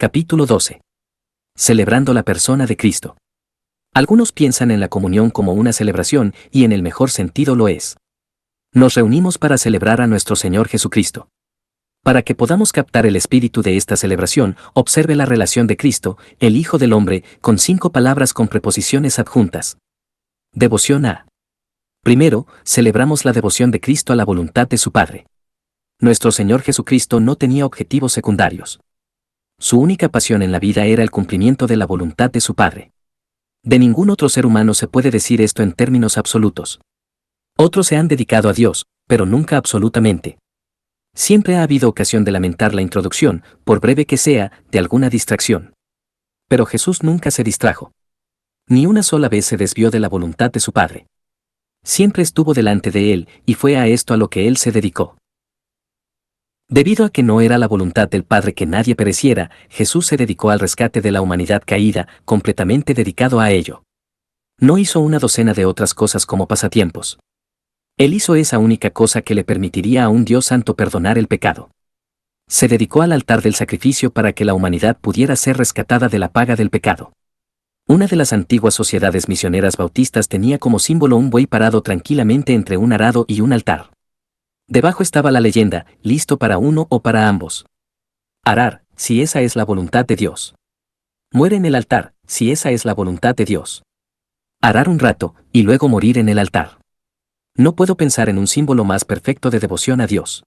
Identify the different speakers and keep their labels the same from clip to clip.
Speaker 1: Capítulo 12. Celebrando la persona de Cristo. Algunos piensan en la comunión como una celebración, y en el mejor sentido lo es. Nos reunimos para celebrar a nuestro Señor Jesucristo. Para que podamos captar el espíritu de esta celebración, observe la relación de Cristo, el Hijo del Hombre, con 5 palabras con preposiciones adjuntas. Devoción a. Primero, celebramos la devoción de Cristo a la voluntad de su Padre. Nuestro Señor Jesucristo no tenía objetivos secundarios. Su única pasión en la vida era el cumplimiento de la voluntad de su Padre. De ningún otro ser humano se puede decir esto en términos absolutos. Otros se han dedicado a Dios, pero nunca absolutamente. Siempre ha habido ocasión de lamentar la introducción, por breve que sea, de alguna distracción. Pero Jesús nunca se distrajo. Ni una sola vez se desvió de la voluntad de su Padre. Siempre estuvo delante de él, y fue a esto a lo que él se dedicó. Debido a que no era la voluntad del Padre que nadie pereciera, Jesús se dedicó al rescate de la humanidad caída, completamente dedicado a ello. No hizo una docena de otras cosas como pasatiempos. Él hizo esa única cosa que le permitiría a un Dios santo perdonar el pecado. Se dedicó al altar del sacrificio para que la humanidad pudiera ser rescatada de la paga del pecado. Una de las antiguas sociedades misioneras bautistas tenía como símbolo un buey parado tranquilamente entre un arado y un altar. Debajo estaba la leyenda, listo para uno o para ambos. Arar, si esa es la voluntad de Dios. Muere en el altar, si esa es la voluntad de Dios. Arar un rato, y luego morir en el altar. No puedo pensar en un símbolo más perfecto de devoción a Dios.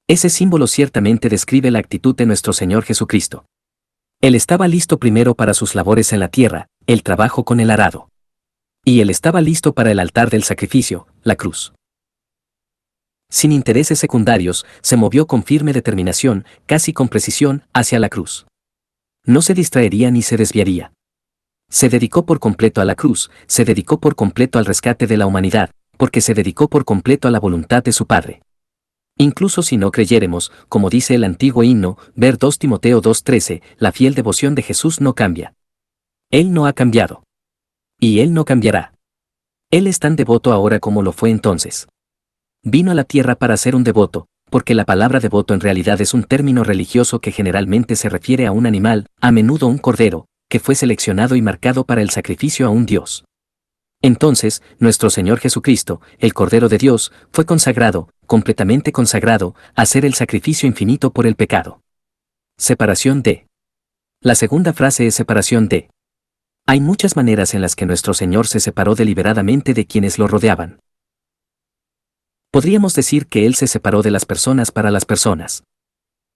Speaker 1: Ese símbolo ciertamente describe la actitud de nuestro Señor Jesucristo. Él estaba listo primero para sus labores en la tierra, el trabajo con el arado. Y él estaba listo para el altar del sacrificio, la cruz. Sin intereses secundarios, se movió con firme determinación, casi con precisión, hacia la cruz. No se distraería ni se desviaría. Se dedicó por completo a la cruz, se dedicó por completo al rescate de la humanidad, porque se dedicó por completo a la voluntad de su Padre. Incluso si no creyéremos, como dice el antiguo himno, ver 2 Timoteo 2:13, la fiel devoción de Jesús no cambia. Él no ha cambiado. Y Él no cambiará. Él es tan devoto ahora como lo fue entonces. Vino a la tierra para ser un devoto, porque la palabra devoto en realidad es un término religioso que generalmente se refiere a un animal, a menudo un cordero, que fue seleccionado y marcado para el sacrificio a un Dios. Entonces, nuestro Señor Jesucristo, el Cordero de Dios, fue consagrado, completamente consagrado, a hacer el sacrificio infinito por el pecado. Separación de. La segunda frase es separación de. Hay muchas maneras en las que nuestro Señor se separó deliberadamente de quienes lo rodeaban. Podríamos decir que Él se separó de las personas para las personas.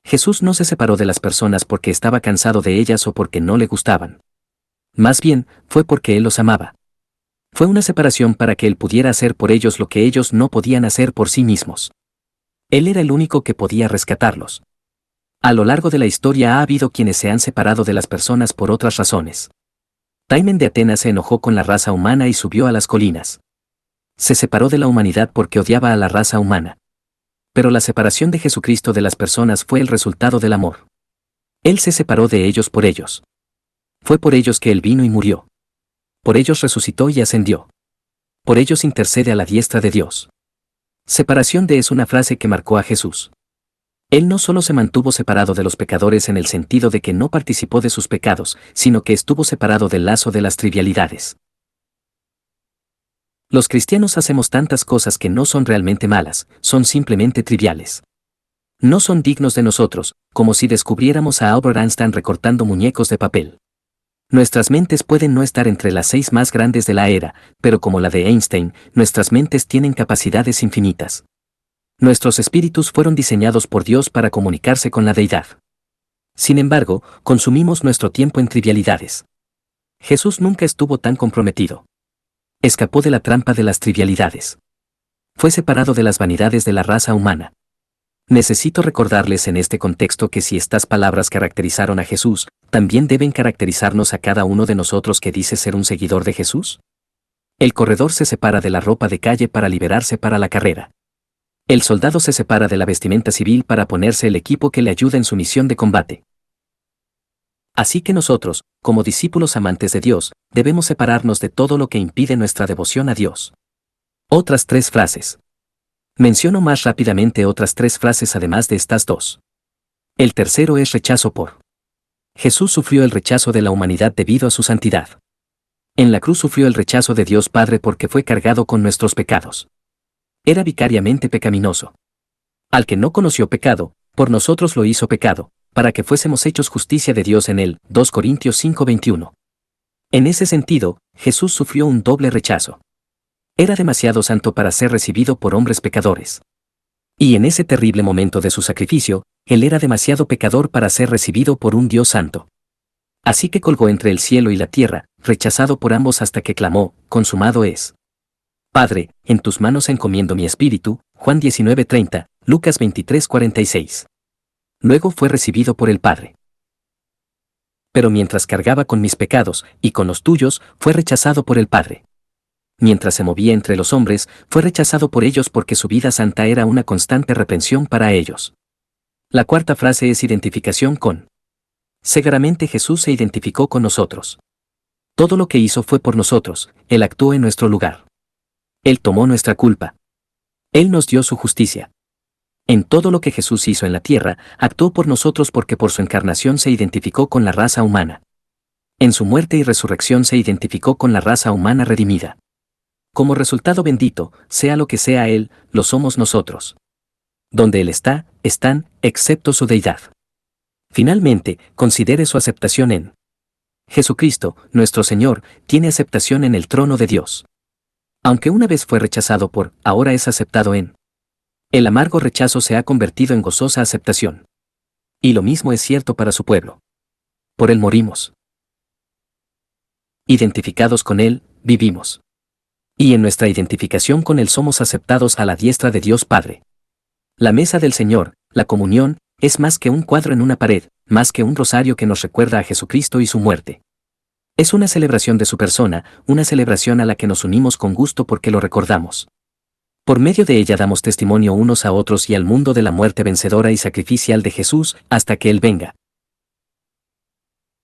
Speaker 1: Jesús no se separó de las personas porque estaba cansado de ellas o porque no le gustaban. Más bien, fue porque Él los amaba. Fue una separación para que Él pudiera hacer por ellos lo que ellos no podían hacer por sí mismos. Él era el único que podía rescatarlos. A lo largo de la historia ha habido quienes se han separado de las personas por otras razones. Timón de Atenas se enojó con la raza humana y subió a las colinas. Se separó de la humanidad porque odiaba a la raza humana. Pero la separación de Jesucristo de las personas fue el resultado del amor. Él se separó de ellos por ellos. Fue por ellos que Él vino y murió. Por ellos resucitó y ascendió. Por ellos intercede a la diestra de Dios. Separación de es una frase que marcó a Jesús. Él no solo se mantuvo separado de los pecadores en el sentido de que no participó de sus pecados, sino que estuvo separado del lazo de las trivialidades. Los cristianos hacemos tantas cosas que no son realmente malas, son simplemente triviales. No son dignos de nosotros, como si descubriéramos a Albert Einstein recortando muñecos de papel. Nuestras mentes pueden no estar entre las 6 más grandes de la era, pero como la de Einstein, nuestras mentes tienen capacidades infinitas. Nuestros espíritus fueron diseñados por Dios para comunicarse con la deidad. Sin embargo, consumimos nuestro tiempo en trivialidades. Jesús nunca estuvo tan comprometido. Escapó de la trampa de las trivialidades. Fue separado de las vanidades de la raza humana. Necesito recordarles en este contexto que si estas palabras caracterizaron a Jesús, ¿también deben caracterizarnos a cada uno de nosotros que dice ser un seguidor de Jesús? El corredor se separa de la ropa de calle para liberarse para la carrera. El soldado se separa de la vestimenta civil para ponerse el equipo que le ayuda en su misión de combate. Así que nosotros, como discípulos amantes de Dios, debemos separarnos de todo lo que impide nuestra devoción a Dios. Otras 3 frases. Menciono más rápidamente otras 3 frases además de estas 2. El tercero es rechazo por. Jesús sufrió el rechazo de la humanidad debido a su santidad. En la cruz sufrió el rechazo de Dios Padre porque fue cargado con nuestros pecados. Era vicariamente pecaminoso. Al que no conoció pecado, por nosotros lo hizo pecado, para que fuésemos hechos justicia de Dios en él. 2 Corintios 5:21. En ese sentido, Jesús sufrió un doble rechazo. Era demasiado santo para ser recibido por hombres pecadores. Y en ese terrible momento de su sacrificio, él era demasiado pecador para ser recibido por un Dios santo. Así que colgó entre el cielo y la tierra, rechazado por ambos hasta que clamó, consumado es. Padre, en tus manos encomiendo mi espíritu. Juan 19:30, Lucas 23:46. Luego fue recibido por el Padre. Pero mientras cargaba con mis pecados, y con los tuyos, fue rechazado por el Padre. Mientras se movía entre los hombres, fue rechazado por ellos porque su vida santa era una constante reprensión para ellos. La cuarta frase es identificación con. Seguramente Jesús se identificó con nosotros. Todo lo que hizo fue por nosotros, Él actuó en nuestro lugar. Él tomó nuestra culpa. Él nos dio su justicia. En todo lo que Jesús hizo en la tierra, actuó por nosotros porque por su encarnación se identificó con la raza humana. En su muerte y resurrección se identificó con la raza humana redimida. Como resultado bendito, sea lo que sea Él, lo somos nosotros. Donde Él está, están, excepto su deidad. Finalmente, considere su aceptación en Jesucristo, nuestro Señor, tiene aceptación en el trono de Dios. Aunque una vez fue rechazado por, ahora es aceptado en. El amargo rechazo se ha convertido en gozosa aceptación. Y lo mismo es cierto para su pueblo. Por Él morimos. Identificados con Él, vivimos. Y en nuestra identificación con Él somos aceptados a la diestra de Dios Padre. La mesa del Señor, la comunión, es más que un cuadro en una pared, más que un rosario que nos recuerda a Jesucristo y su muerte. Es una celebración de su persona, una celebración a la que nos unimos con gusto porque lo recordamos. Por medio de ella damos testimonio unos a otros y al mundo de la muerte vencedora y sacrificial de Jesús hasta que Él venga.